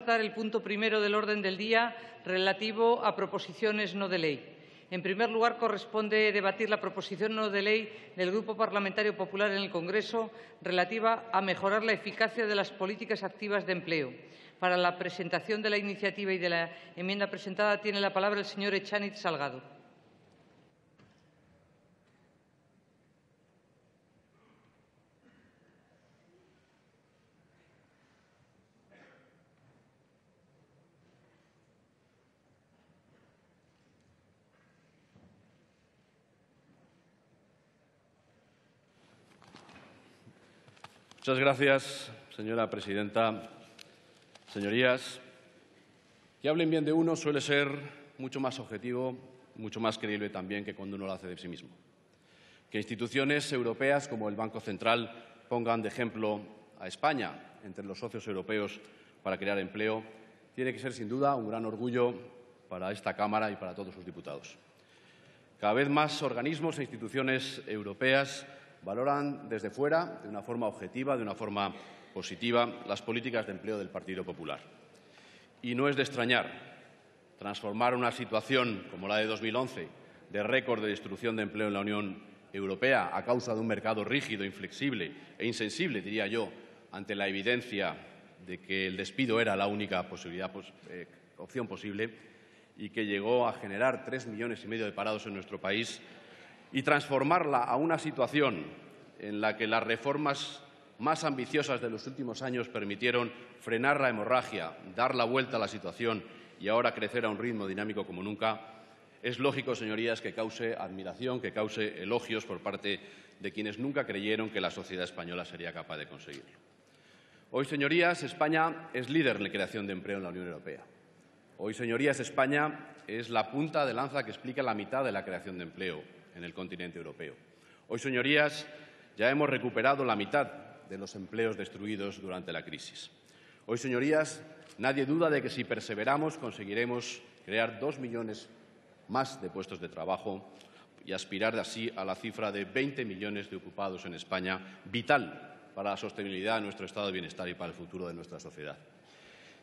tratar el punto primero del orden del día relativo a proposiciones no de ley. En primer lugar, corresponde debatir la proposición no de ley del Grupo Parlamentario Popular en el Congreso relativa a mejorar la eficacia de las políticas activas de empleo. Para la presentación de la iniciativa y de la enmienda presentada tiene la palabra el señor Echaniz Salgado. Muchas gracias, señora presidenta. Señorías, que hablen bien de uno suele ser mucho más objetivo, mucho más creíble también que cuando uno lo hace de sí mismo. Que instituciones europeas como el Banco Central pongan de ejemplo a España entre los socios europeos para crear empleo tiene que ser, sin duda, un gran orgullo para esta Cámara y para todos sus diputados. Cada vez más organismos e instituciones europeas valoran desde fuera, de una forma objetiva, de una forma positiva, las políticas de empleo del Partido Popular. Y no es de extrañar transformar una situación como la de 2011, de récord de destrucción de empleo en la Unión Europea a causa de un mercado rígido, inflexible e insensible, diría yo, ante la evidencia de que el despido era la única opción posible y que llegó a generar 3,5 millones de parados en nuestro país, y transformarla a una situación en la que las reformas más ambiciosas de los últimos años permitieron frenar la hemorragia, dar la vuelta a la situación y ahora crecer a un ritmo dinámico como nunca, es lógico, señorías, que cause admiración, que cause elogios por parte de quienes nunca creyeron que la sociedad española sería capaz de conseguirlo. Hoy, señorías, España es líder en la creación de empleo en la Unión Europea. Hoy, señorías, España es la punta de lanza que explica la mitad de la creación de empleo en el continente europeo. Hoy, señorías, ya hemos recuperado la mitad de los empleos destruidos durante la crisis. Hoy, señorías, nadie duda de que si perseveramos conseguiremos crear 2 millones más de puestos de trabajo y aspirar así a la cifra de 20 millones de ocupados en España, vital para la sostenibilidad de nuestro estado de bienestar y para el futuro de nuestra sociedad.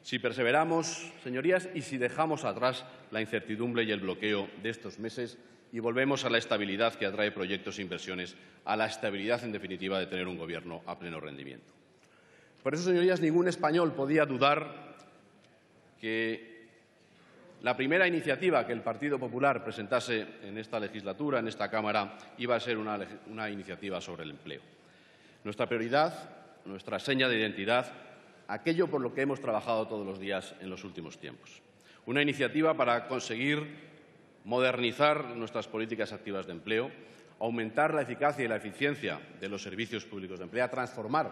Si perseveramos, señorías, y si dejamos atrás la incertidumbre y el bloqueo de estos meses y volvemos a la estabilidad que atrae proyectos e inversiones, a la estabilidad, en definitiva, de tener un Gobierno a pleno rendimiento. Por eso, señorías, ningún español podía dudar que la primera iniciativa que el Partido Popular presentase en esta legislatura, en esta Cámara, iba a ser una iniciativa sobre el empleo. Nuestra prioridad, nuestra seña de identidad, aquello por lo que hemos trabajado todos los días en los últimos tiempos. Una iniciativa para conseguir modernizar nuestras políticas activas de empleo, aumentar la eficacia y la eficiencia de los servicios públicos de empleo, transformar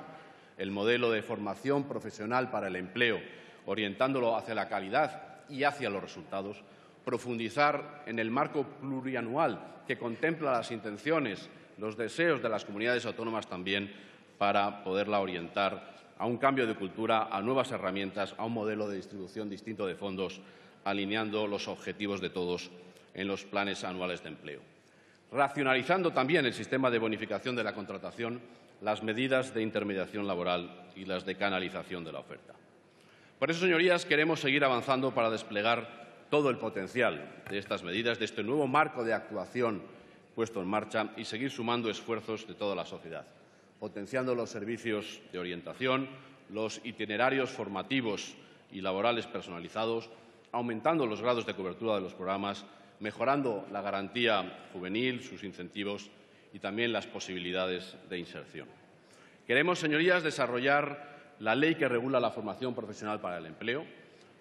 el modelo de formación profesional para el empleo, orientándolo hacia la calidad y hacia los resultados, profundizar en el marco plurianual que contempla las intenciones, los deseos de las comunidades autónomas también, para poderla orientar a un cambio de cultura, a nuevas herramientas, a un modelo de distribución distinto de fondos, alineando los objetivos de todos en los planes anuales de empleo. Racionalizando también el sistema de bonificación de la contratación, las medidas de intermediación laboral y las de canalización de la oferta. Por eso, señorías, queremos seguir avanzando para desplegar todo el potencial de estas medidas, de este nuevo marco de actuación puesto en marcha y seguir sumando esfuerzos de toda la sociedad, potenciando los servicios de orientación, los itinerarios formativos y laborales personalizados, aumentando los grados de cobertura de los programas, mejorando la garantía juvenil, sus incentivos y también las posibilidades de inserción. Queremos, señorías, desarrollar la ley que regula la formación profesional para el empleo,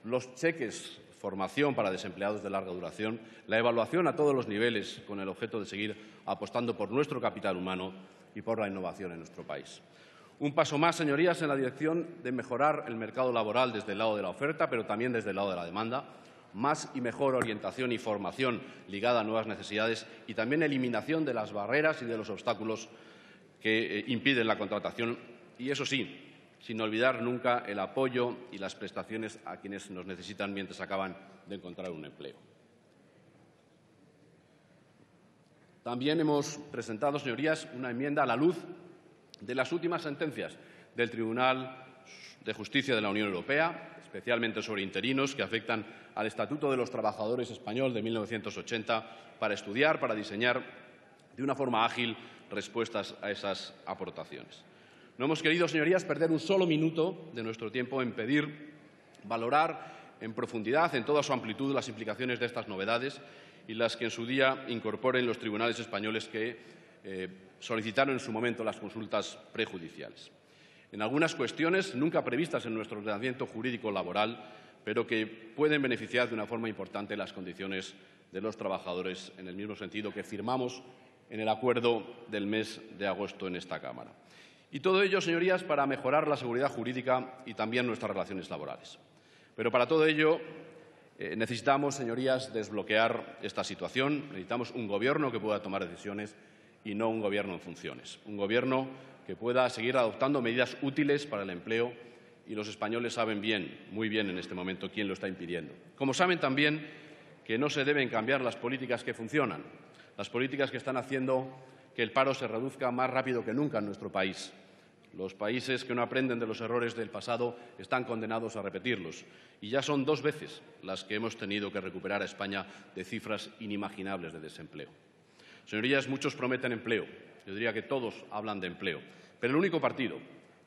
los cheques formación para desempleados de larga duración, la evaluación a todos los niveles con el objeto de seguir apostando por nuestro capital humano y por la innovación en nuestro país. Un paso más, señorías, en la dirección de mejorar el mercado laboral desde el lado de la oferta, pero también desde el lado de la demanda, más y mejor orientación y formación ligada a nuevas necesidades y también eliminación de las barreras y de los obstáculos que impiden la contratación y, eso sí, sin olvidar nunca el apoyo y las prestaciones a quienes nos necesitan mientras acaban de encontrar un empleo. También hemos presentado, señorías, una enmienda a la luz de las últimas sentencias del Tribunal de Justicia de la Unión Europea, especialmente sobre interinos, que afectan al Estatuto de los Trabajadores español de 1980, para estudiar, para diseñar de una forma ágil respuestas a esas aportaciones. No hemos querido, señorías, perder un solo minuto de nuestro tiempo en pedir, valorar en profundidad, en toda su amplitud, las implicaciones de estas novedades y las que en su día incorporen los tribunales españoles que solicitaron en su momento las consultas prejudiciales. En algunas cuestiones nunca previstas en nuestro ordenamiento jurídico laboral, pero que pueden beneficiar de una forma importante las condiciones de los trabajadores, en el mismo sentido que firmamos en el acuerdo del mes de agosto en esta Cámara. Y todo ello, señorías, para mejorar la seguridad jurídica y también nuestras relaciones laborales. Pero para todo ello necesitamos, señorías, desbloquear esta situación. Necesitamos un Gobierno que pueda tomar decisiones y no un Gobierno en funciones. Un Gobierno que pueda seguir adoptando medidas útiles para el empleo, y los españoles saben bien, muy bien en este momento, quién lo está impidiendo. Como saben también que no se deben cambiar las políticas que funcionan, las políticas que están haciendo que el paro se reduzca más rápido que nunca en nuestro país. Los países que no aprenden de los errores del pasado están condenados a repetirlos. Y ya son 2 veces las que hemos tenido que recuperar a España de cifras inimaginables de desempleo. Señorías, muchos prometen empleo. Yo diría que todos hablan de empleo. Pero el único partido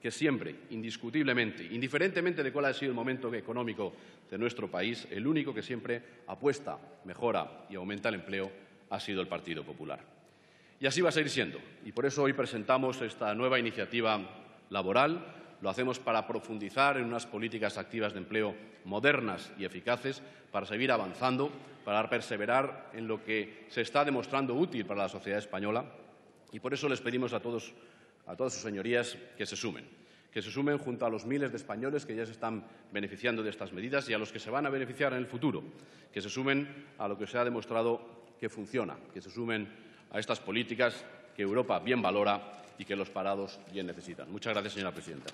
que siempre, indiscutiblemente, indiferentemente de cuál ha sido el momento económico de nuestro país, el único que siempre apuesta, mejora y aumenta el empleo ha sido el Partido Popular. Y así va a seguir siendo. Y por eso hoy presentamos esta nueva iniciativa laboral. Lo hacemos para profundizar en unas políticas activas de empleo modernas y eficaces, para seguir avanzando, para perseverar en lo que se está demostrando útil para la sociedad española. Y por eso les pedimos a todas sus señorías que se sumen junto a los miles de españoles que ya se están beneficiando de estas medidas y a los que se van a beneficiar en el futuro, que se sumen a lo que se ha demostrado que funciona, que se sumen a estas políticas que Europa bien valora y que los parados bien necesitan. Muchas gracias, señora presidenta.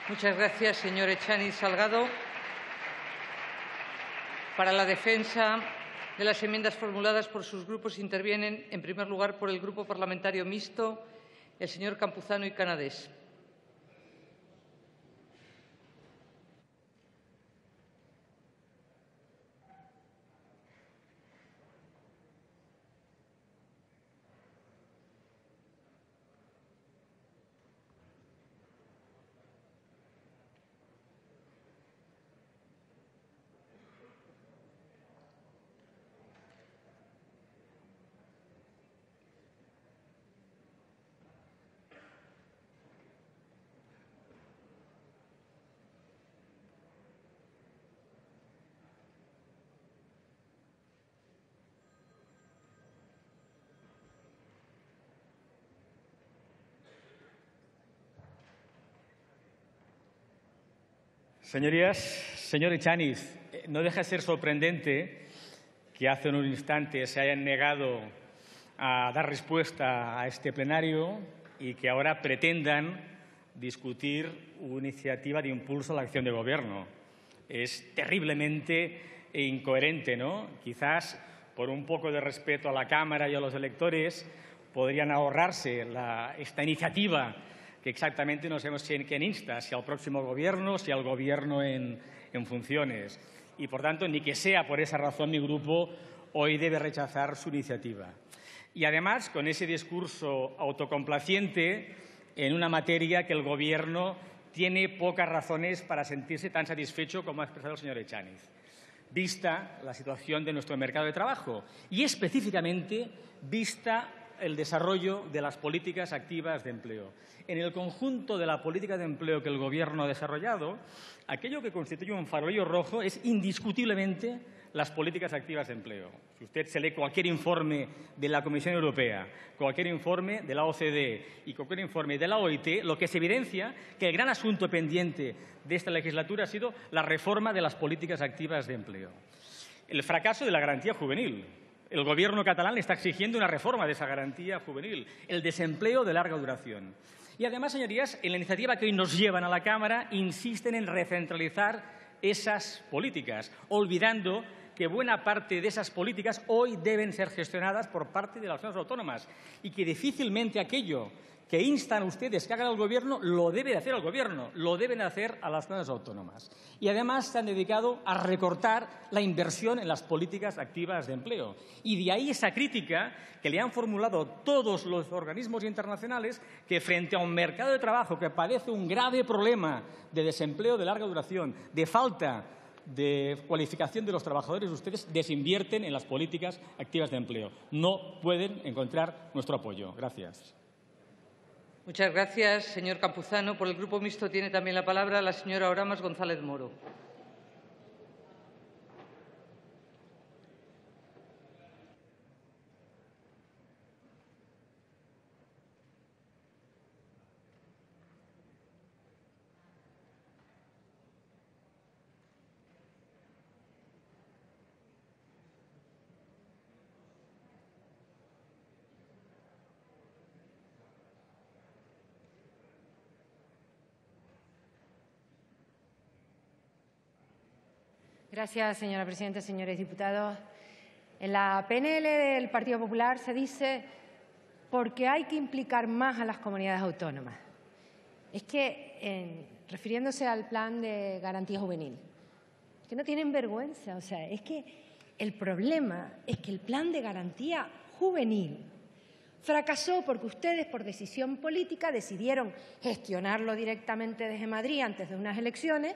Muchas gracias, señor Echaniz Salgado. Para la defensa de las enmiendas formuladas por sus grupos intervienen, en primer lugar, por el Grupo Parlamentario Mixto, el señor Campuzano y Canadés. Señorías, señor Echaniz, no deja de ser sorprendente que hace unos instantes se hayan negado a dar respuesta a este plenario y que ahora pretendan discutir una iniciativa de impulso a la acción de Gobierno. Es terriblemente incoherente, ¿no? Quizás, por un poco de respeto a la Cámara y a los electores, podrían ahorrarse esta iniciativa que exactamente no sabemos quién insta, si al próximo Gobierno, si al Gobierno en funciones. Y, por tanto, ni que sea por esa razón, mi grupo hoy debe rechazar su iniciativa. Y, además, con ese discurso autocomplaciente en una materia que el Gobierno tiene pocas razones para sentirse tan satisfecho como ha expresado el señor Echaniz, vista la situación de nuestro mercado de trabajo y, específicamente, vista el desarrollo de las políticas activas de empleo. En el conjunto de la política de empleo que el Gobierno ha desarrollado, aquello que constituye un farolillo rojo es indiscutiblemente las políticas activas de empleo. Si usted se lee cualquier informe de la Comisión Europea, cualquier informe de la OCDE y cualquier informe de la OIT, lo que se evidencia que el gran asunto pendiente de esta legislatura ha sido la reforma de las políticas activas de empleo. El fracaso de la garantía juvenil. El Gobierno catalán está exigiendo una reforma de esa garantía juvenil, el desempleo de larga duración. Y además, señorías, en la iniciativa que hoy nos llevan a la Cámara insisten en recentralizar esas políticas, olvidando que buena parte de esas políticas hoy deben ser gestionadas por parte de las zonas autónomas y que difícilmente aquello que instan a ustedes que hagan el Gobierno, lo debe de hacer el Gobierno, lo deben hacer a las comunidades autónomas. Y además se han dedicado a recortar la inversión en las políticas activas de empleo. Y de ahí esa crítica que le han formulado todos los organismos internacionales, que frente a un mercado de trabajo que padece un grave problema de desempleo de larga duración, de falta de cualificación de los trabajadores, ustedes desinvierten en las políticas activas de empleo. No pueden encontrar nuestro apoyo. Gracias. Muchas gracias, señor Campuzano. Por el Grupo Mixto tiene también la palabra la señora Oramas González Moro. Gracias, señora presidenta, señores diputados. En la PNL del Partido Popular se dice porque hay que implicar más a las comunidades autónomas. Es que, refiriéndose al plan de garantía juvenil, es que no tienen vergüenza. O sea, es que el problema es que el plan de garantía juvenil fracasó porque ustedes, por decisión política, decidieron gestionarlo directamente desde Madrid antes de unas elecciones,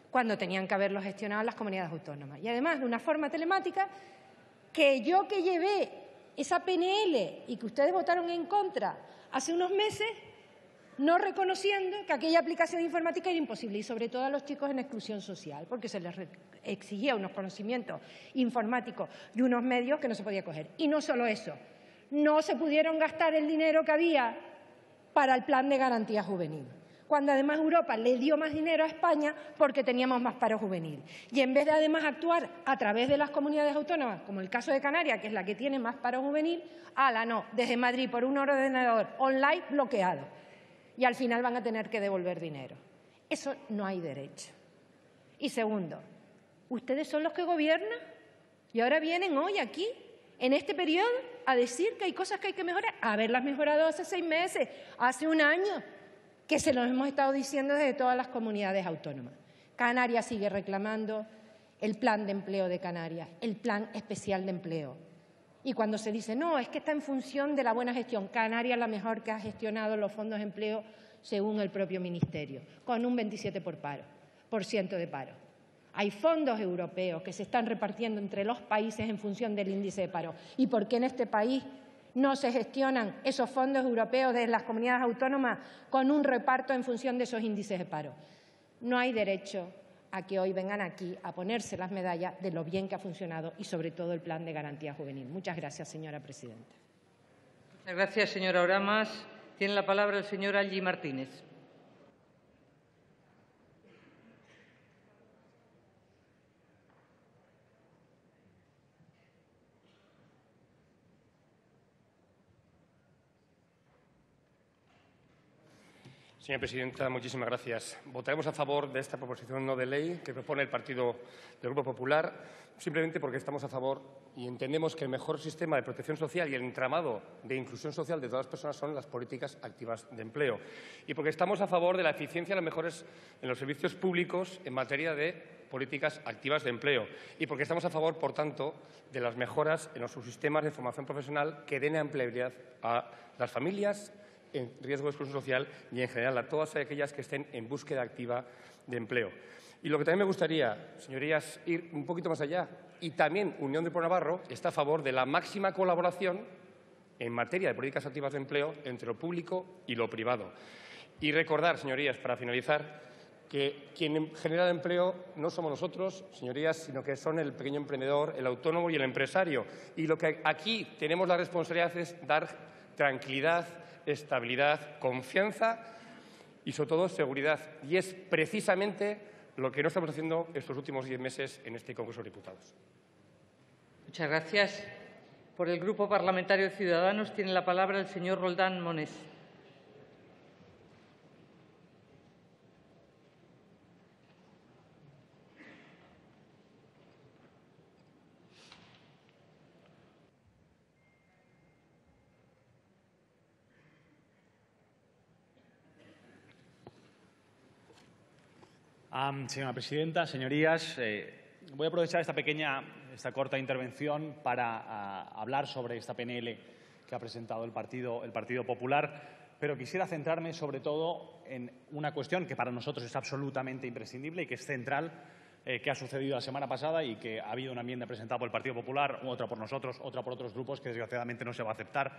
cuando tenían que haberlo gestionado las comunidades autónomas. Y además de una forma telemática que yo, que llevé esa PNL y que ustedes votaron en contra hace unos meses, no reconociendo que aquella aplicación informática era imposible, y sobre todo a los chicos en exclusión social, porque se les exigía unos conocimientos informáticos y unos medios que no se podía coger. Y no solo eso, no se pudieron gastar el dinero que había para el plan de garantía juvenil, cuando además Europa le dio más dinero a España porque teníamos más paro juvenil. Y en vez de además actuar a través de las comunidades autónomas, como el caso de Canarias, que es la que tiene más paro juvenil, no, desde Madrid por un ordenador online bloqueado. Y al final van a tener que devolver dinero. Eso no hay derecho. Y segundo, ustedes son los que gobiernan y ahora vienen hoy aquí, en este periodo, a decir que hay cosas que hay que mejorar. Haberlas mejorado hace 6 meses, hace un año, que se lo hemos estado diciendo desde todas las comunidades autónomas. Canarias sigue reclamando el plan de empleo de Canarias, el plan especial de empleo. Y cuando se dice, no, es que está en función de la buena gestión, Canarias es la mejor que ha gestionado los fondos de empleo según el propio Ministerio, con un 27% de paro. Hay fondos europeos que se están repartiendo entre los países en función del índice de paro. ¿Y por qué en este país no se gestionan esos fondos europeos de las comunidades autónomas con un reparto en función de esos índices de paro? No hay derecho a que hoy vengan aquí a ponerse las medallas de lo bien que ha funcionado y, sobre todo, el plan de garantía juvenil. Muchas gracias, señora presidenta. Muchas gracias, señora Oramas. Tiene la palabra el señor Alli Martínez. Señora presidenta, muchísimas gracias. Votaremos a favor de esta proposición no de ley que propone el Partido del Grupo Popular, simplemente porque estamos a favor y entendemos que el mejor sistema de protección social y el entramado de inclusión social de todas las personas son las políticas activas de empleo. Y porque estamos a favor de la eficiencia y las mejoras en los servicios públicos en materia de políticas activas de empleo. Y porque estamos a favor, por tanto, de las mejoras en los subsistemas de formación profesional que den empleabilidad a las familias en riesgo de exclusión social y, en general, a todas aquellas que estén en búsqueda activa de empleo. Y lo que también me gustaría, señorías, ir un poquito más allá. Y también Unión de Pueblo Navarro está a favor de la máxima colaboración en materia de políticas activas de empleo entre lo público y lo privado. Y recordar, señorías, para finalizar, que quien genera el empleo no somos nosotros, señorías, sino que son el pequeño emprendedor, el autónomo y el empresario. Y lo que aquí tenemos la responsabilidad es dar tranquilidad, estabilidad, confianza y, sobre todo, seguridad. Y es precisamente lo que no estamos haciendo estos últimos 10 meses en este Congreso de Diputados. Muchas gracias. Por el Grupo Parlamentario de Ciudadanos tiene la palabra el señor Roldán Monés. Señora presidenta, señorías, voy a aprovechar esta corta intervención para hablar sobre esta PNL que ha presentado el Partido Popular, pero quisiera centrarme sobre todo en una cuestión que para nosotros es absolutamente imprescindible y que es central, que ha sucedido la semana pasada y que ha habido una enmienda presentada por el Partido Popular, otra por nosotros, otra por otros grupos, que desgraciadamente no se va a aceptar,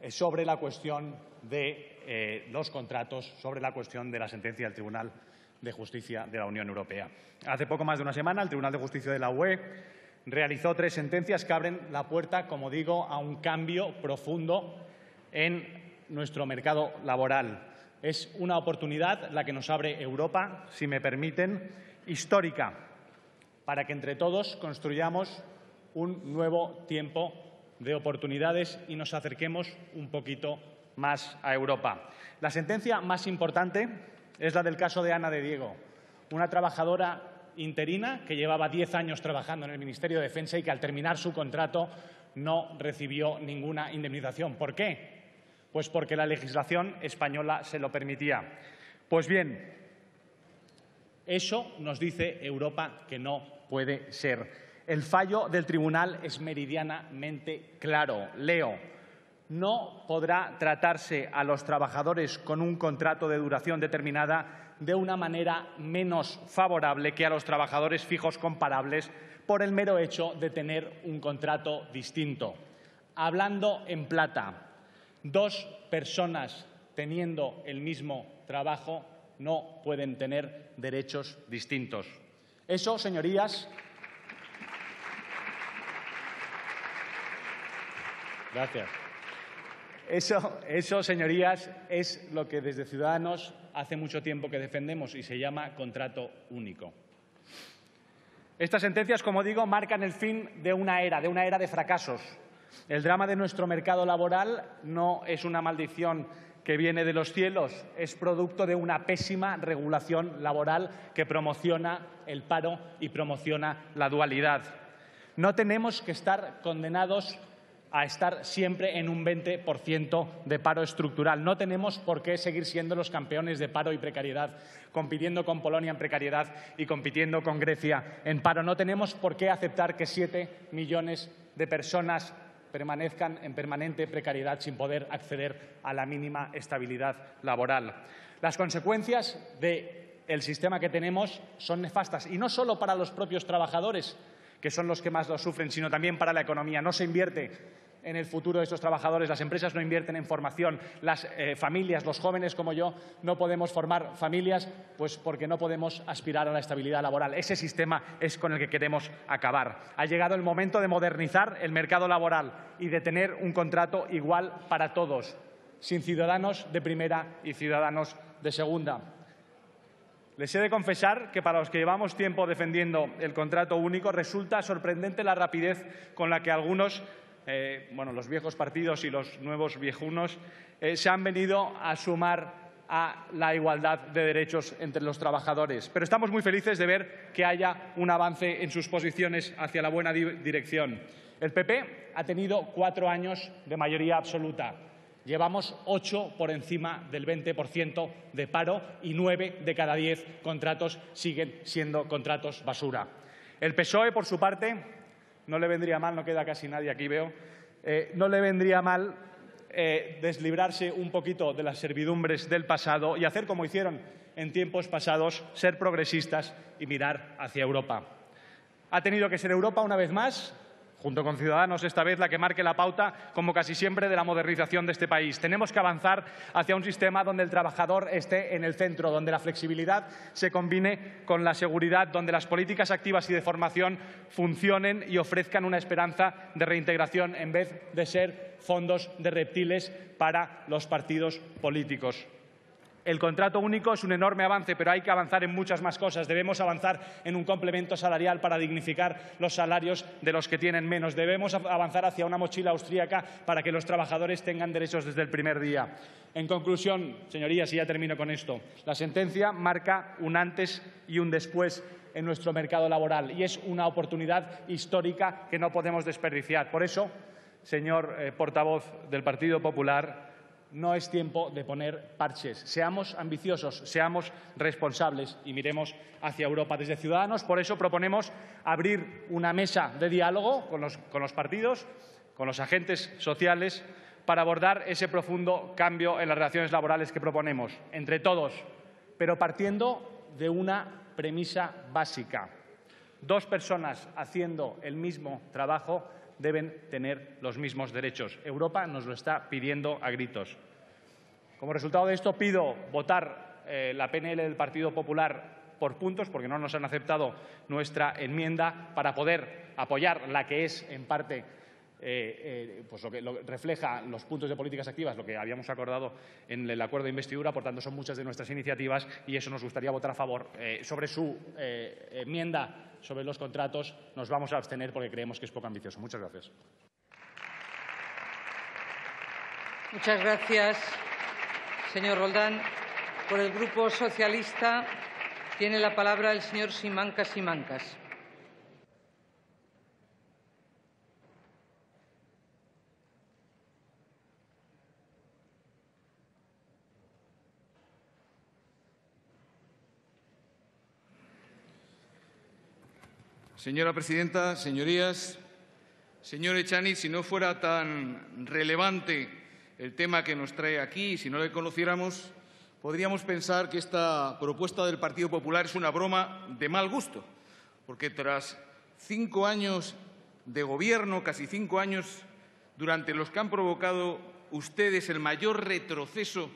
sobre la cuestión de los contratos, sobre la cuestión de la sentencia del Tribunal de Justicia de la Unión Europea. Hace poco más de una semana, el Tribunal de Justicia de la UE realizó 3 sentencias que abren la puerta, como digo, a un cambio profundo en nuestro mercado laboral. Es una oportunidad la que nos abre Europa, si me permiten, histórica, para que entre todos construyamos un nuevo tiempo de oportunidades y nos acerquemos un poquito más a Europa. La sentencia más importante es la del caso de Ana de Diego, una trabajadora interina que llevaba 10 años trabajando en el Ministerio de Defensa y que al terminar su contrato no recibió ninguna indemnización. ¿Por qué? Pues porque la legislación española se lo permitía. Pues bien, eso nos dice Europa que no puede ser. El fallo del tribunal es meridianamente claro. Leo: no podrá tratarse a los trabajadores con un contrato de duración determinada de una manera menos favorable que a los trabajadores fijos comparables por el mero hecho de tener un contrato distinto. Hablando en plata, 2 personas teniendo el mismo trabajo no pueden tener derechos distintos. Eso, señorías, gracias. Eso, señorías, es lo que desde Ciudadanos hace mucho tiempo que defendemos y se llama contrato único. Estas sentencias, como digo, marcan el fin de una era de fracasos. El drama de nuestro mercado laboral no es una maldición que viene de los cielos, es producto de una pésima regulación laboral que promociona el paro y promociona la dualidad. No tenemos que estar condenados a estar siempre en un 20% de paro estructural. No tenemos por qué seguir siendo los campeones de paro y precariedad, compitiendo con Polonia en precariedad y compitiendo con Grecia en paro. No tenemos por qué aceptar que 7 millones de personas permanezcan en permanente precariedad sin poder acceder a la mínima estabilidad laboral. Las consecuencias del sistema que tenemos son nefastas, y no solo para los propios trabajadores, que son los que más lo sufren, sino también para la economía. No se invierte en el futuro de estos trabajadores, las empresas no invierten en formación, las familias, los jóvenes como yo, no podemos formar familias pues porque no podemos aspirar a la estabilidad laboral. Ese sistema es con el que queremos acabar. Ha llegado el momento de modernizar el mercado laboral y de tener un contrato igual para todos, sin ciudadanos de primera y ciudadanos de segunda. Les he de confesar que para los que llevamos tiempo defendiendo el contrato único resulta sorprendente la rapidez con la que algunos, los viejos partidos y los nuevos viejunos, se han venido a sumar a la igualdad de derechos entre los trabajadores. Pero estamos muy felices de ver que haya un avance en sus posiciones hacia la buena dirección. El PP ha tenido 4 años de mayoría absoluta. Llevamos 8 por encima del 20% de paro y 9 de cada 10 contratos siguen siendo contratos basura. El PSOE, por su parte, no le vendría mal, no queda casi nadie aquí, veo, no le vendría mal deslibrarse un poquito de las servidumbres del pasado y hacer como hicieron en tiempos pasados, ser progresistas y mirar hacia Europa. Ha tenido que ser Europa una vez más, junto con Ciudadanos esta vez, la que marque la pauta, como casi siempre, de la modernización de este país. Tenemos que avanzar hacia un sistema donde el trabajador esté en el centro, donde la flexibilidad se combine con la seguridad, donde las políticas activas y de formación funcionen y ofrezcan una esperanza de reintegración en vez de ser fondos de reptiles para los partidos políticos. El contrato único es un enorme avance, pero hay que avanzar en muchas más cosas. Debemos avanzar en un complemento salarial para dignificar los salarios de los que tienen menos. Debemos avanzar hacia una mochila austríaca para que los trabajadores tengan derechos desde el primer día. En conclusión, señorías, y ya termino con esto, la sentencia marca un antes y un después en nuestro mercado laboral y es una oportunidad histórica que no podemos desperdiciar. Por eso, señor portavoz del Partido Popular, no es tiempo de poner parches. Seamos ambiciosos, seamos responsables y miremos hacia Europa. Desde Ciudadanos, por eso proponemos abrir una mesa de diálogo con los partidos, con los agentes sociales, para abordar ese profundo cambio en las relaciones laborales que proponemos, entre todos, pero partiendo de una premisa básica. 2 personas haciendo el mismo trabajo deben tener los mismos derechos. Europa nos lo está pidiendo a gritos. Como resultado de esto, pido votar la PNL del Partido Popular por puntos, porque no nos han aceptado nuestra enmienda, para poder apoyar la que es, en parte, pues lo que refleja los puntos de políticas activas, lo que habíamos acordado en el acuerdo de investidura. Por tanto, son muchas de nuestras iniciativas y eso nos gustaría votar a favor. Sobre su enmienda sobre los contratos nos vamos a abstener porque creemos que es poco ambicioso. Muchas gracias. Muchas gracias, señor Roldán. Por el Grupo Socialista tiene la palabra el señor Simancas Simancas. Señora presidenta, señorías, señor Echaniz, si no fuera tan relevante el tema que nos trae aquí, si no le conociéramos, podríamos pensar que esta propuesta del Partido Popular es una broma de mal gusto, porque tras 5 años de gobierno, casi 5 años durante los que han provocado ustedes el mayor retroceso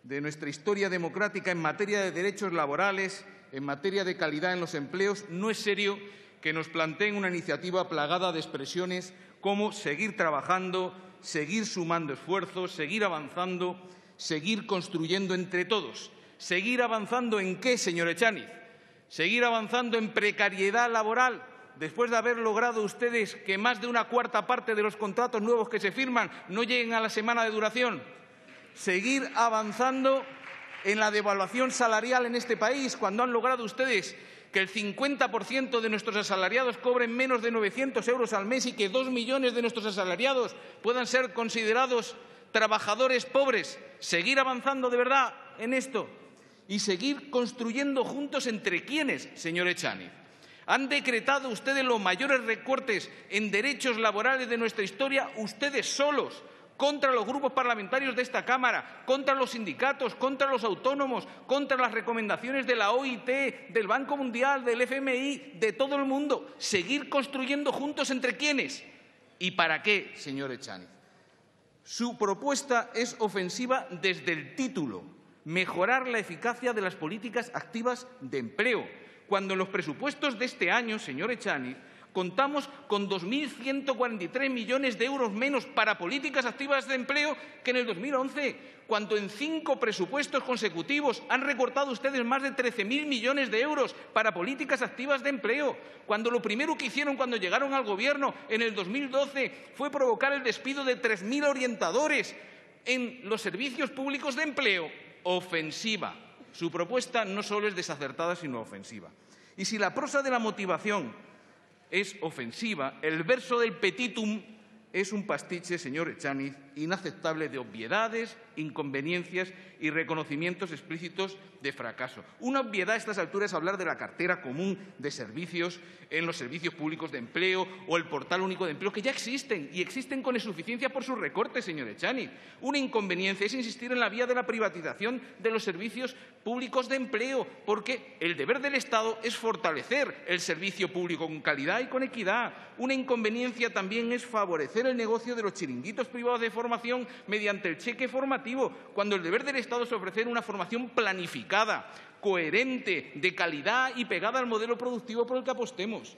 de nuestra historia democrática en materia de derechos laborales, en materia de calidad en los empleos, no es serio que nos planteen una iniciativa plagada de expresiones como seguir trabajando, seguir sumando esfuerzos, seguir avanzando, seguir construyendo entre todos. ¿Seguir avanzando en qué, señor Echaniz? ¿Seguir avanzando en precariedad laboral? Después de haber logrado ustedes que más de una cuarta parte de los contratos nuevos que se firman no lleguen a la semana de duración. ¿Seguir avanzando en la devaluación salarial en este país cuando han logrado ustedes que el 50% de nuestros asalariados cobren menos de 900 euros al mes y que 2 millones de nuestros asalariados puedan ser considerados trabajadores pobres? ¿Seguir avanzando de verdad en esto? ¿Y seguir construyendo juntos entre quiénes, señor Echaniz? ¿Han decretado ustedes los mayores recortes en derechos laborales de nuestra historia ustedes solos, contra los grupos parlamentarios de esta Cámara, contra los sindicatos, contra los autónomos, contra las recomendaciones de la OIT, del Banco Mundial, del FMI, de todo el mundo? ¿Seguir construyendo juntos entre quiénes? ¿Y para qué, señor Echaniz? Su propuesta es ofensiva desde el título: mejorar la eficacia de las políticas activas de empleo, cuando en los presupuestos de este año, señor Echaniz, contamos con 2.143 millones de euros menos para políticas activas de empleo que en el 2011, cuando en 5 presupuestos consecutivos han recortado ustedes más de 13.000 millones de euros para políticas activas de empleo, cuando lo primero que hicieron cuando llegaron al Gobierno en el 2012 fue provocar el despido de 3.000 orientadores en los servicios públicos de empleo. Ofensiva. Su propuesta no solo es desacertada, sino ofensiva. Y si la prosa de la motivación es ofensiva, el verso del petitum es un pastiche, señor Echaniz, inaceptable de obviedades, inconveniencias y reconocimientos explícitos de fracaso. Una obviedad a estas alturas es hablar de la cartera común de servicios en los servicios públicos de empleo o el portal único de empleo, que ya existen y existen con insuficiencia por sus recortes, señor Echaniz. Una inconveniencia es insistir en la vía de la privatización de los servicios públicos de empleo, porque el deber del Estado es fortalecer el servicio público con calidad y con equidad. Una inconveniencia también es favorecer el negocio de los chiringuitos privados de formación mediante el cheque formativo, cuando el deber del Estado es ofrecer una formación planificada, coherente, de calidad y pegada al modelo productivo por el que apostemos.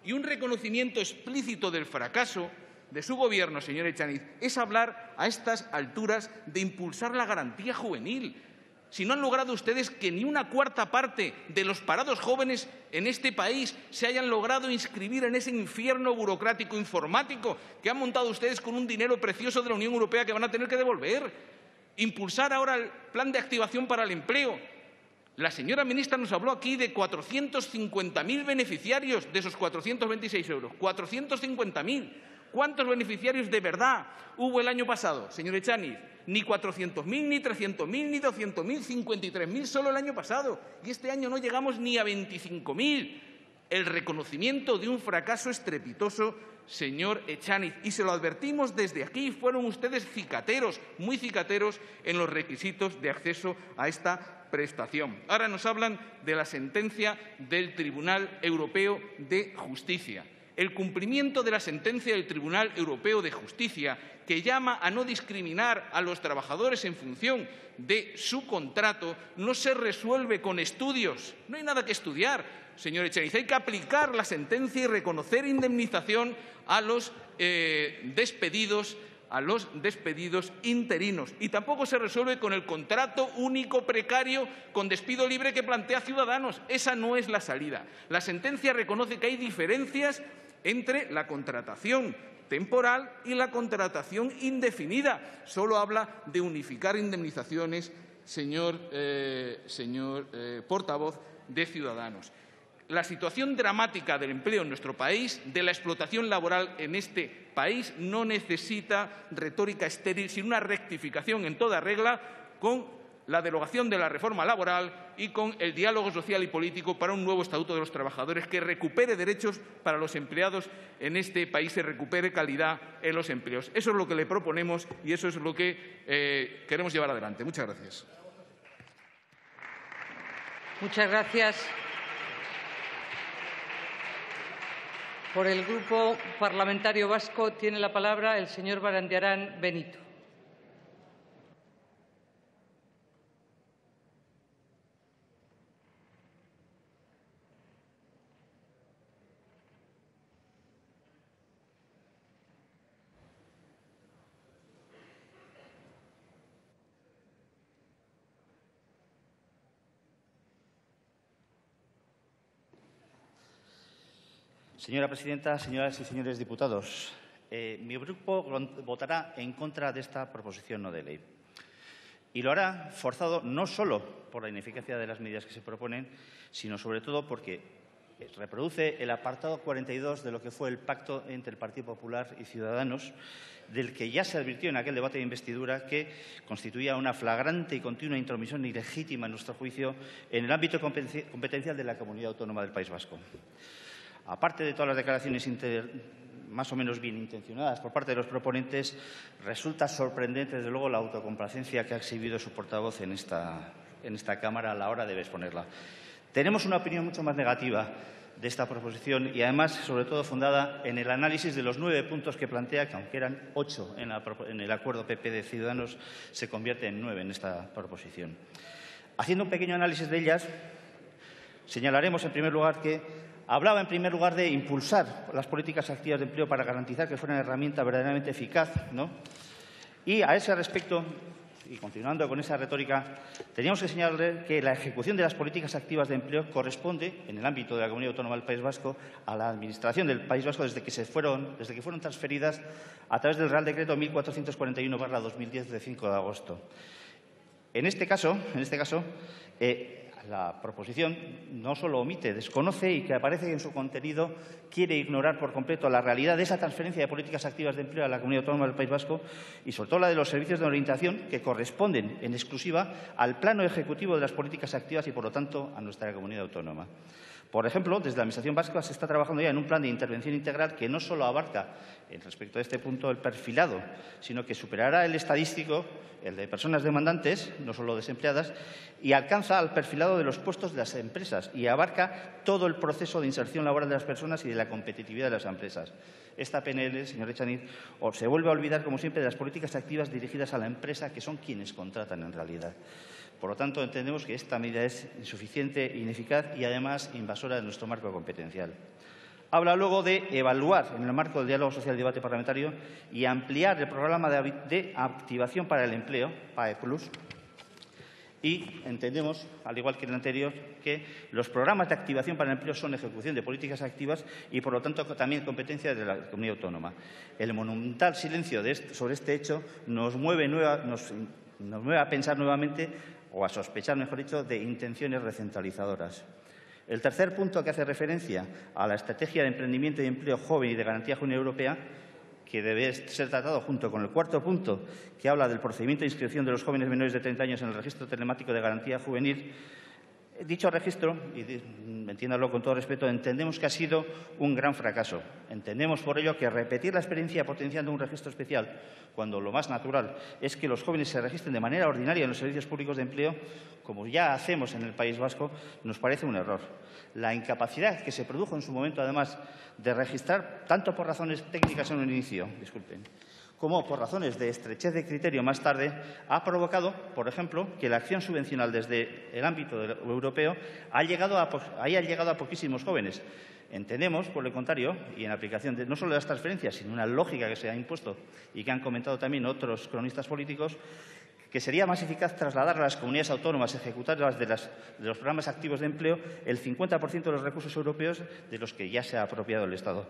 Y un reconocimiento explícito del fracaso de su Gobierno, señor Echaniz, es hablar a estas alturas de impulsar la garantía juvenil. Si no han logrado ustedes que ni una cuarta parte de los parados jóvenes en este país se hayan logrado inscribir en ese infierno burocrático informático que han montado ustedes con un dinero precioso de la Unión Europea que van a tener que devolver. Impulsar ahora el plan de activación para el empleo. La señora ministra nos habló aquí de 450.000 beneficiarios de esos 426 euros. 450.000. ¿Cuántos beneficiarios de verdad hubo el año pasado, señor Echaniz? Ni 400.000, ni 300.000, ni 200.000, 53.000 solo el año pasado. Y este año no llegamos ni a 25.000. El reconocimiento de un fracaso estrepitoso, señor Echaniz. Y se lo advertimos desde aquí. Fueron ustedes cicateros, muy cicateros, en los requisitos de acceso a esta prestación. Ahora nos hablan de la sentencia del Tribunal Europeo de Justicia. El cumplimiento de la sentencia del Tribunal Europeo de Justicia, que llama a no discriminar a los trabajadores en función de su contrato, no se resuelve con estudios. No hay nada que estudiar, señor Echaniz. Hay que aplicar la sentencia y reconocer indemnización a los despedidos interinos. Y tampoco se resuelve con el contrato único precario con despido libre que plantea Ciudadanos. Esa no es la salida. La sentencia reconoce que hay diferencias entre la contratación temporal y la contratación indefinida. Solo habla de unificar indemnizaciones, señor portavoz de Ciudadanos. La situación dramática del empleo en nuestro país, de la explotación laboral en este país, no necesita retórica estéril, sino una rectificación en toda regla con la derogación de la reforma laboral y con el diálogo social y político para un nuevo estatuto de los trabajadores que recupere derechos para los empleados en este país, se recupere calidad en los empleos. Eso es lo que le proponemos y eso es lo que queremos llevar adelante. Muchas gracias. Muchas gracias. Por el Grupo Parlamentario Vasco tiene la palabra el señor Barandiarán Benito. Señora presidenta, señoras y señores diputados, mi grupo votará en contra de esta proposición no de ley. Y lo hará forzado no solo por la ineficacia de las medidas que se proponen, sino sobre todo porque reproduce el apartado 42 de lo que fue el pacto entre el Partido Popular y Ciudadanos, del que ya se advirtió en aquel debate de investidura que constituía una flagrante y continua intromisión ilegítima, en nuestro juicio, en el ámbito competencial de la Comunidad Autónoma del País Vasco. Aparte de todas las declaraciones más o menos bien intencionadas por parte de los proponentes, resulta sorprendente, desde luego, la autocomplacencia que ha exhibido su portavoz en esta Cámara a la hora de exponerla. Tenemos una opinión mucho más negativa de esta proposición y, además, sobre todo fundada en el análisis de los 9 puntos que plantea, que aunque eran 8 en el acuerdo PP de Ciudadanos, se convierte en 9 en esta proposición. Haciendo un pequeño análisis de ellas, señalaremos, en primer lugar, que hablaba, en primer lugar, de impulsar las políticas activas de empleo para garantizar que fueran una herramienta verdaderamente eficaz, ¿no? Y a ese respecto, y continuando con esa retórica, teníamos que señalar que la ejecución de las políticas activas de empleo corresponde, en el ámbito de la Comunidad Autónoma del País Vasco, a la Administración del País Vasco desde que fueron transferidas a través del Real Decreto 1441/2010 de 5 de agosto. En este caso, la proposición no solo omite, desconoce y que aparece en su contenido quiere ignorar por completo la realidad de esa transferencia de políticas activas de empleo a la Comunidad Autónoma del País Vasco y, sobre todo, la de los servicios de orientación que corresponden en exclusiva al plano ejecutivo de las políticas activas y, por lo tanto, a nuestra Comunidad Autónoma. Por ejemplo, desde la Administración vasca se está trabajando ya en un plan de intervención integral que no solo abarca, respecto a este punto, el perfilado, sino que superará el estadístico, el de personas demandantes, no solo desempleadas, y alcanza al perfilado de los puestos de las empresas y abarca todo el proceso de inserción laboral de las personas y de la competitividad de las empresas. Esta PNL, señor Echaniz, se vuelve a olvidar, como siempre, de las políticas activas dirigidas a la empresa, que son quienes contratan en realidad. Por lo tanto, entendemos que esta medida es insuficiente, ineficaz y, además, invasora de nuestro marco competencial. Habla luego de evaluar, en el marco del diálogo social y debate parlamentario, y ampliar el programa de activación para el empleo, PAE Plus, y entendemos, al igual que en el anterior, que los programas de activación para el empleo son ejecución de políticas activas y, por lo tanto, también competencia de la Comunidad Autónoma. El monumental silencio sobre este hecho nos mueve a pensar nuevamente, o a sospechar, mejor dicho, de intenciones recentralizadoras. El tercer punto, que hace referencia a la estrategia de emprendimiento y empleo joven y de garantía juvenil europea, que debe ser tratado junto con el cuarto punto, que habla del procedimiento de inscripción de los jóvenes menores de 30 años en el registro telemático de garantía juvenil. Dicho registro, y entiéndalo con todo respeto, entendemos que ha sido un gran fracaso. Entendemos por ello que repetir la experiencia potenciando un registro especial, cuando lo más natural es que los jóvenes se registren de manera ordinaria en los servicios públicos de empleo, como ya hacemos en el País Vasco, nos parece un error. La incapacidad que se produjo en su momento, además, de registrar, tanto por razones técnicas en un inicio, como por razones de estrechez de criterio más tarde, ha provocado, por ejemplo, que la acción subvencional desde el ámbito europeo haya llegado a poquísimos jóvenes. Entendemos, por el contrario, y en aplicación no solo de las transferencias, sino una lógica que se ha impuesto y que han comentado también otros cronistas políticos, que sería más eficaz trasladar a las comunidades autónomas ejecutadoras de los programas activos de empleo el 50% de los recursos europeos de los que ya se ha apropiado el Estado.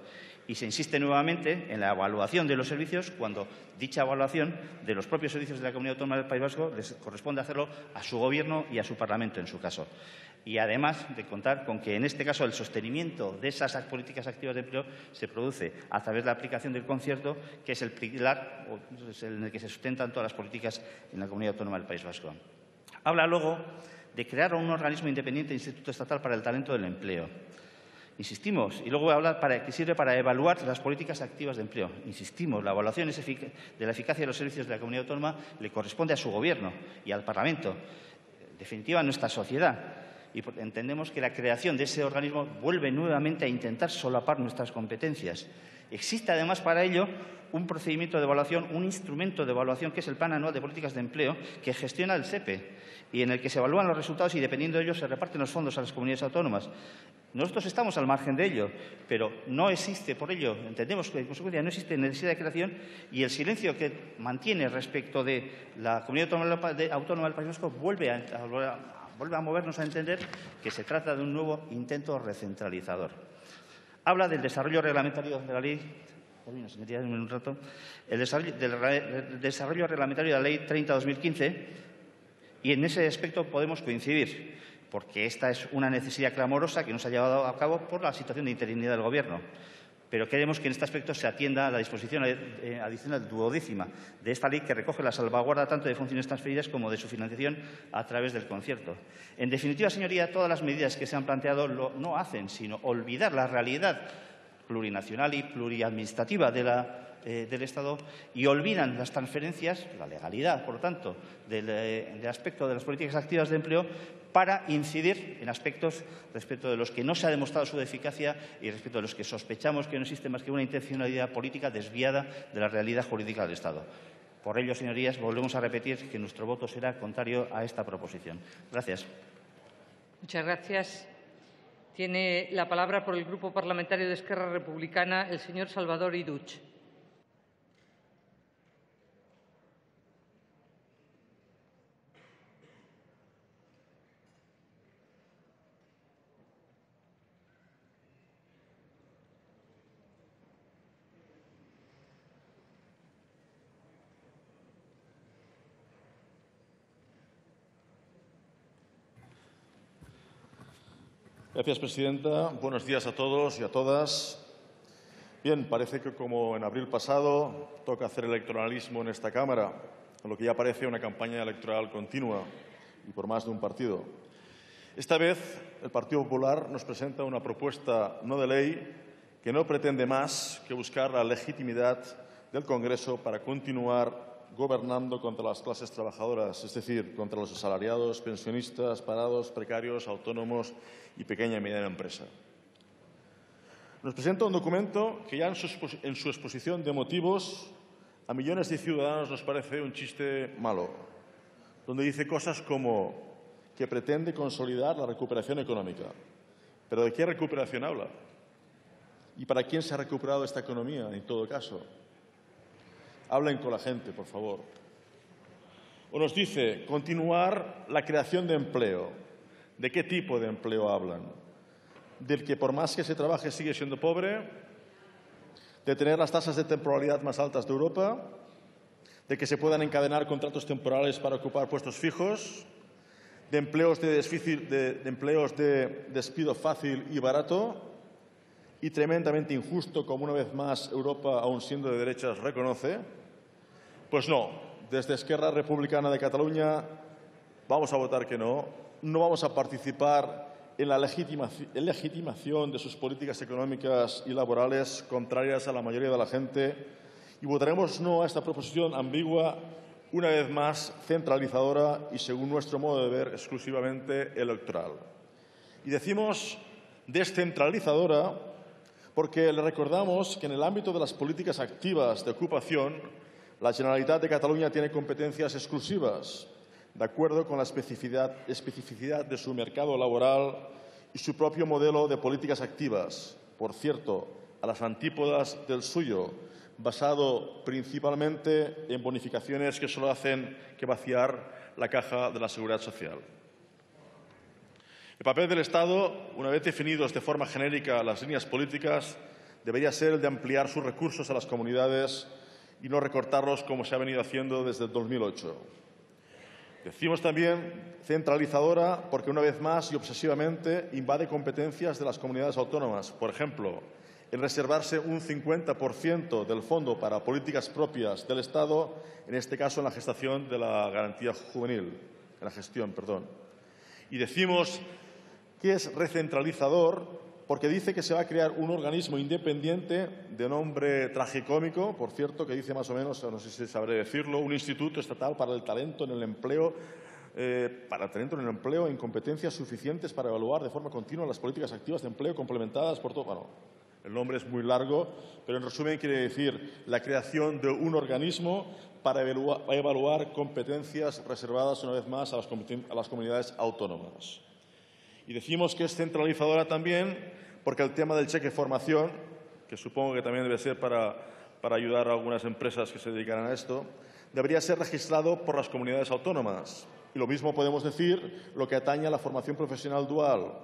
Y se insiste nuevamente en la evaluación de los servicios, cuando dicha evaluación de los propios servicios de la Comunidad Autónoma del País Vasco les corresponde hacerlo a su Gobierno y a su Parlamento, en su caso. Y además de contar con que, en este caso, el sostenimiento de esas políticas activas de empleo se produce a través de la aplicación del concierto, que es el pilar en el que se sustentan todas las políticas en la Comunidad Autónoma del País Vasco. Habla luego de crear un organismo independiente, Instituto Estatal para el Talento del Empleo. Insistimos, y luego voy a hablar que sirve para evaluar las políticas activas de empleo. Insistimos, la evaluación de la eficacia de los servicios de la Comunidad Autónoma le corresponde a su Gobierno y al Parlamento, en definitiva a nuestra sociedad. Y entendemos que la creación de ese organismo vuelve nuevamente a intentar solapar nuestras competencias. Existe, además, para ello un procedimiento de evaluación, un instrumento de evaluación, que es el Plan Anual de Políticas de Empleo, que gestiona el SEPE y en el que se evalúan los resultados y, dependiendo de ello, se reparten los fondos a las comunidades autónomas. Nosotros estamos al margen de ello, pero no existe, por ello, entendemos que en consecuencia no existe necesidad de creación, y el silencio que mantiene respecto de la Comunidad Autónoma del País Vasco vuelve a movernos a entender que se trata de un nuevo intento recentralizador. Habla del desarrollo reglamentario de la ley. El desarrollo reglamentario de la Ley 30/2015, y en ese aspecto podemos coincidir, porque esta es una necesidad clamorosa que no se ha llevado a cabo por la situación de interinidad del Gobierno. Pero queremos que en este aspecto se atienda a la disposición adicional 12ª de esta ley, que recoge la salvaguarda tanto de funciones transferidas como de su financiación a través del concierto. En definitiva, señoría, todas las medidas que se han planteado no hacen sino olvidar la realidad plurinacional y pluriadministrativa del Estado, y olvidan las transferencias, la legalidad, por lo tanto, del aspecto de las políticas activas de empleo, para incidir en aspectos respecto de los que no se ha demostrado su eficacia y respecto de los que sospechamos que no existe más que una intencionalidad política desviada de la realidad jurídica del Estado. Por ello, señorías, volvemos a repetir que nuestro voto será contrario a esta proposición. Gracias. Muchas gracias. Tiene la palabra, por el Grupo Parlamentario de Esquerra Republicana, el señor Salvador Iduch. Gracias, presidenta. Buenos días a todos y a todas. Bien, parece que, como en abril pasado, toca hacer electoralismo en esta Cámara, en lo que ya parece una campaña electoral continua y por más de un partido. Esta vez, el Partido Popular nos presenta una propuesta no de ley que no pretende más que buscar la legitimidad del Congreso para continuar gobernando contra las clases trabajadoras, es decir, contra los asalariados, pensionistas, parados, precarios, autónomos y pequeña y mediana empresa. Nos presenta un documento que ya en su exposición de motivos a millones de ciudadanos nos parece un chiste malo, donde dice cosas como que pretende consolidar la recuperación económica. ¿Pero de qué recuperación habla? ¿Y para quién se ha recuperado esta economía, en todo caso? Hablen con la gente, por favor. O nos dice continuar la creación de empleo. ¿De qué tipo de empleo hablan? ¿Del que por más que se trabaje sigue siendo pobre? ¿De tener las tasas de temporalidad más altas de Europa? ¿De que se puedan encadenar contratos temporales para ocupar puestos fijos? ¿De empleos de despido fácil y barato? y tremendamente injusto, como una vez más Europa, aun siendo de derechas, reconoce? Pues no. Desde Esquerra Republicana de Cataluña vamos a votar que no. No vamos a participar en la legitimación de sus políticas económicas y laborales contrarias a la mayoría de la gente y votaremos no a esta proposición ambigua, una vez más centralizadora y, según nuestro modo de ver, exclusivamente electoral. Y decimos descentralizadora porque le recordamos que en el ámbito de las políticas activas de ocupación, la Generalitat de Cataluña tiene competencias exclusivas, de acuerdo con la especificidad de su mercado laboral y su propio modelo de políticas activas, por cierto, a las antípodas del suyo, basado principalmente en bonificaciones que solo hacen que vaciar la caja de la Seguridad Social. El papel del Estado, una vez definidos de forma genérica las líneas políticas, debería ser el de ampliar sus recursos a las comunidades y no recortarlos como se ha venido haciendo desde el 2008. Decimos también centralizadora porque, una vez más y obsesivamente, invade competencias de las comunidades autónomas. Por ejemplo, el reservarse un 50% del fondo para políticas propias del Estado, en este caso en la gestión de la garantía juvenil. Y decimos que es recentralizador porque dice que se va a crear un organismo independiente de nombre tragicómico, por cierto, que dice más o menos, no sé si sabré decirlo, un instituto estatal para el talento en el empleo, en competencias suficientes para evaluar de forma continua las políticas activas de empleo complementadas por todo. Bueno, el nombre es muy largo, pero en resumen quiere decir la creación de un organismo para evaluar competencias reservadas, una vez más, a las comunidades autónomas. Y decimos que es centralizadora también porque el tema del cheque formación, que supongo que también debe ser para ayudar a algunas empresas que se dedican a esto, debería ser registrado por las comunidades autónomas. Y lo mismo podemos decir lo que atañe a la formación profesional dual.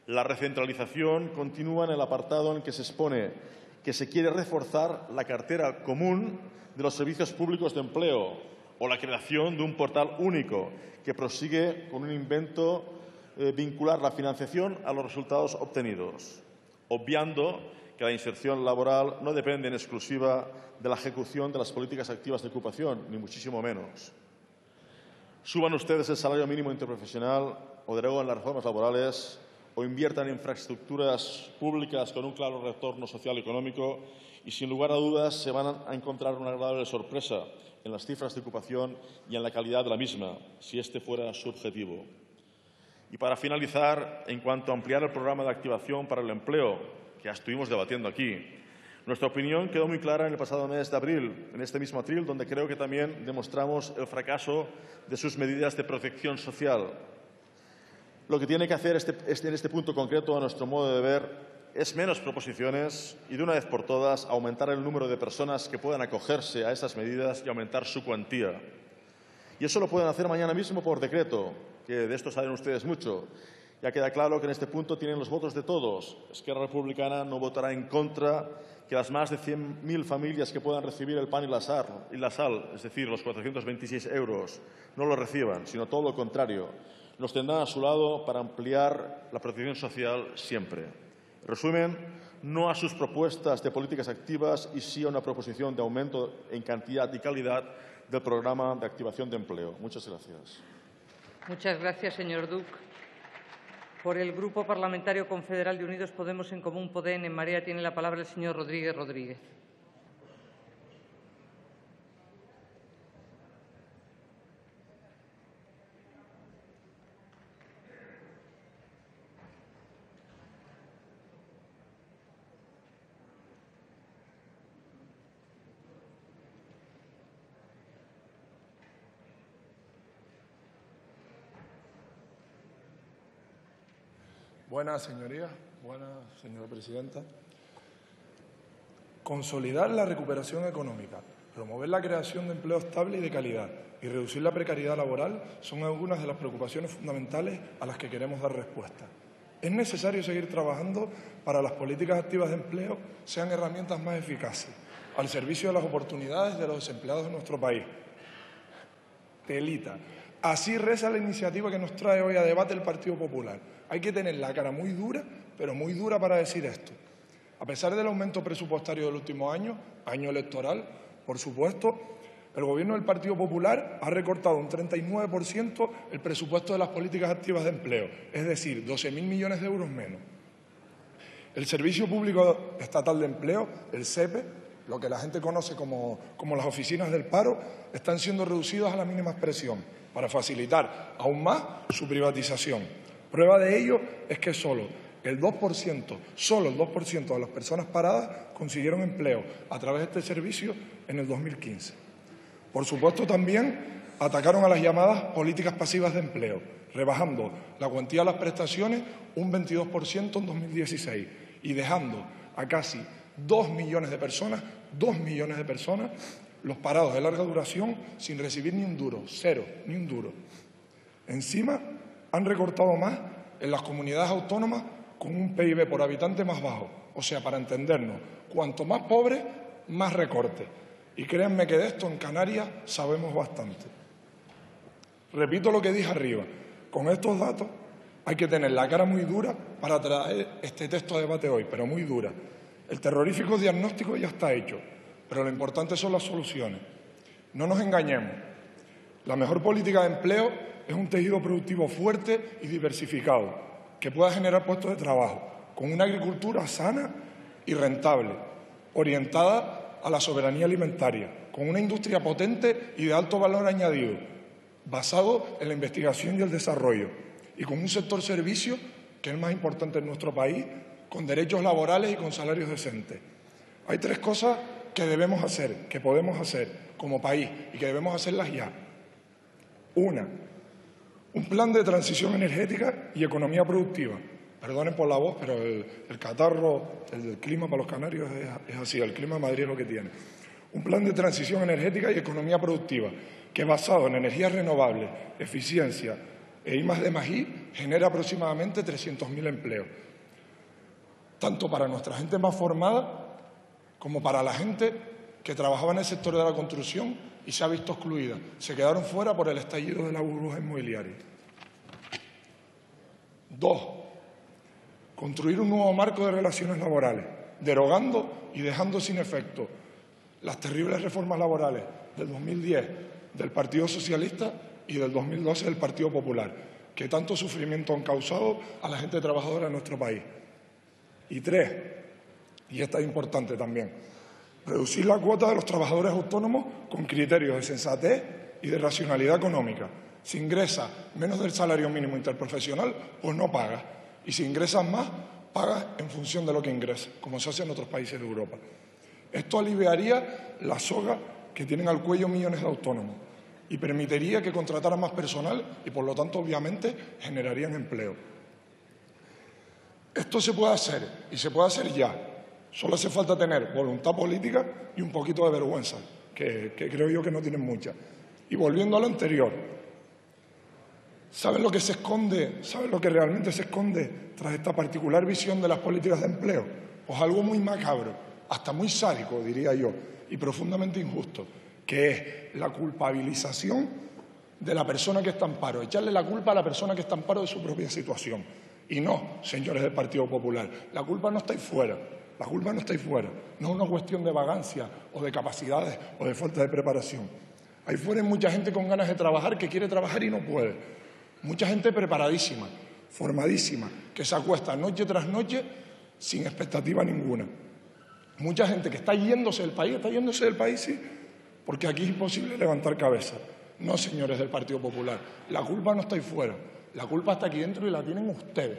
La recentralización continúa en el apartado en el que se expone que se quiere reforzar la cartera común de los servicios públicos de empleo o la creación de un portal único que prosigue con un invento vincular la financiación a los resultados obtenidos, obviando que la inserción laboral no depende en exclusiva de la ejecución de las políticas activas de ocupación, ni muchísimo menos. Suban ustedes el salario mínimo interprofesional o deroguen las reformas laborales o inviertan en infraestructuras públicas con un claro retorno social y económico y, sin lugar a dudas, se van a encontrar una agradable sorpresa en las cifras de ocupación y en la calidad de la misma, si este fuera su objetivo. Y para finalizar, en cuanto a ampliar el programa de activación para el empleo, que ya estuvimos debatiendo aquí, nuestra opinión quedó muy clara en el pasado mes de abril, en este mismo atril, donde creo que también demostramos el fracaso de sus medidas de protección social. Lo que tiene que hacer en este punto concreto, a nuestro modo de ver, es menos proposiciones y, de una vez por todas, aumentar el número de personas que puedan acogerse a esas medidas y aumentar su cuantía. Y eso lo pueden hacer mañana mismo por decreto, que de esto saben ustedes mucho. Ya queda claro que en este punto tienen los votos de todos. Esquerra Republicana no votará en contra que las más de 100.000 familias que puedan recibir el pan y la sal, es decir, los 426 euros, no lo reciban, sino todo lo contrario. Nos tendrán a su lado para ampliar la protección social siempre. En resumen, no a sus propuestas de políticas activas y sí a una proposición de aumento en cantidad y calidad del programa de activación de empleo. Muchas gracias. Muchas gracias, señor Duc. Por el Grupo Parlamentario Confederal de Unidos Podemos en Común Podem en Marea tiene la palabra el señor Rodríguez Rodríguez. Buenas, señorías. Buenas, señora presidenta. Consolidar la recuperación económica, promover la creación de empleo estable y de calidad y reducir la precariedad laboral son algunas de las preocupaciones fundamentales a las que queremos dar respuesta. Es necesario seguir trabajando para que las políticas activas de empleo sean herramientas más eficaces, al servicio de las oportunidades de los desempleados de nuestro país. Telita. Así reza la iniciativa que nos trae hoy a debate el Partido Popular. Hay que tener la cara muy dura, pero muy dura para decir esto. A pesar del aumento presupuestario del último año, año electoral, por supuesto, el Gobierno del Partido Popular ha recortado un 39% el presupuesto de las políticas activas de empleo, es decir, 12.000 millones de euros menos. El Servicio Público Estatal de Empleo, el SEPE, lo que la gente conoce como las oficinas del paro, están siendo reducidos a la mínima expresión para facilitar aún más su privatización. Prueba de ello es que solo el 2% de las personas paradas consiguieron empleo a través de este servicio en el 2015. Por supuesto, también atacaron a las llamadas políticas pasivas de empleo, rebajando la cuantía de las prestaciones un 22% en 2016 y dejando a casi 2 millones de personas, los parados de larga duración sin recibir ni un duro, cero, ni un duro. Encima, han recortado más en las comunidades autónomas con un PIB por habitante más bajo. O sea, para entendernos, cuanto más pobre, más recorte. Y créanme que de esto en Canarias sabemos bastante. Repito lo que dije arriba. Con estos datos hay que tener la cara muy dura para traer este texto a debate hoy, pero muy dura. El terrorífico diagnóstico ya está hecho, pero lo importante son las soluciones. No nos engañemos. La mejor política de empleo es un tejido productivo fuerte y diversificado, que pueda generar puestos de trabajo, con una agricultura sana y rentable, orientada a la soberanía alimentaria, con una industria potente y de alto valor añadido, basado en la investigación y el desarrollo, y con un sector servicio que es el más importante en nuestro país, con derechos laborales y con salarios decentes. Hay 3 cosas que debemos hacer, que podemos hacer como país y que debemos hacerlas ya. Una, un plan de transición energética y economía productiva. Perdonen por la voz, pero el catarro, el del clima para los canarios es así, el clima de Madrid es lo que tiene. Un plan de transición energética y economía productiva que, basado en energías renovables, eficiencia e I+D+I, genera aproximadamente 300.000 empleos, tanto para nuestra gente más formada como para la gente que trabajaba en el sector de la construcción y se ha visto excluida. Se quedaron fuera por el estallido de la burbuja inmobiliaria. 2. Construir un nuevo marco de relaciones laborales, derogando y dejando sin efecto las terribles reformas laborales del 2010 del Partido Socialista y del 2012 del Partido Popular, que tanto sufrimiento han causado a la gente trabajadora de nuestro país. Y 3, y esta es importante también, reducir la cuota de los trabajadores autónomos con criterios de sensatez y de racionalidad económica. Si ingresas menos del salario mínimo interprofesional, pues no pagas. Y si ingresas más, pagas en función de lo que ingresas, como se hace en otros países de Europa. Esto aliviaría la soga que tienen al cuello millones de autónomos y permitiría que contrataran más personal y, por lo tanto, obviamente, generarían empleo. Esto se puede hacer y se puede hacer ya. Solo hace falta tener voluntad política y un poquito de vergüenza, que creo yo que no tienen mucha. Y volviendo a lo anterior, ¿saben lo que se esconde, saben lo que realmente se esconde tras esta particular visión de las políticas de empleo? Pues algo muy macabro, hasta muy sádico, diría yo, y profundamente injusto, que es la culpabilización de la persona que está en paro, echarle la culpa a la persona que está en paro de su propia situación. Y no, señores del Partido Popular, la culpa no está ahí fuera. La culpa no está ahí fuera, no es una cuestión de vagancia o de capacidades o de falta de preparación. Ahí fuera hay mucha gente con ganas de trabajar que quiere trabajar y no puede. Mucha gente preparadísima, formadísima, que se acuesta noche tras noche sin expectativa ninguna. Mucha gente que está yéndose del país, sí, porque aquí es imposible levantar cabeza. No, señores del Partido Popular, la culpa no está ahí fuera, la culpa está aquí dentro y la tienen ustedes,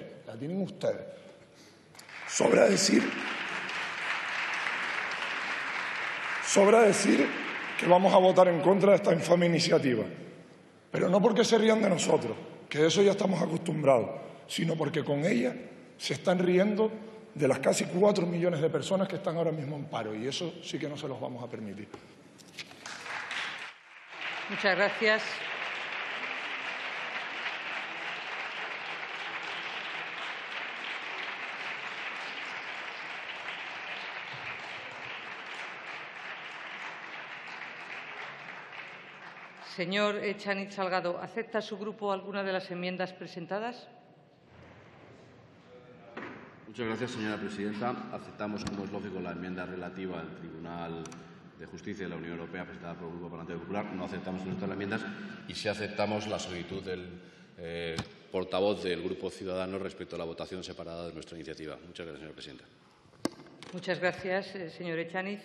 Sobra decir que vamos a votar en contra de esta infame iniciativa, pero no porque se rían de nosotros, que de eso ya estamos acostumbrados, sino porque con ella se están riendo de las casi 4 millones de personas que están ahora mismo en paro, y eso sí que no se los vamos a permitir. Muchas gracias. Señor Echaniz Salgado, ¿acepta su grupo alguna de las enmiendas presentadas? Muchas gracias, señora presidenta. Aceptamos, como es lógico, la enmienda relativa al Tribunal de Justicia de la Unión Europea presentada por el Grupo Parlamentario Popular. No aceptamos nuestras enmiendas y sí aceptamos la solicitud del portavoz del Grupo Ciudadanos respecto a la votación separada de nuestra iniciativa. Muchas gracias, señora presidenta. Muchas gracias, señor Echaniz.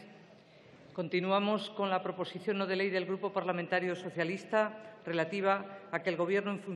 Continuamos con la proposición no de ley del Grupo Parlamentario Socialista relativa a que el Gobierno, en función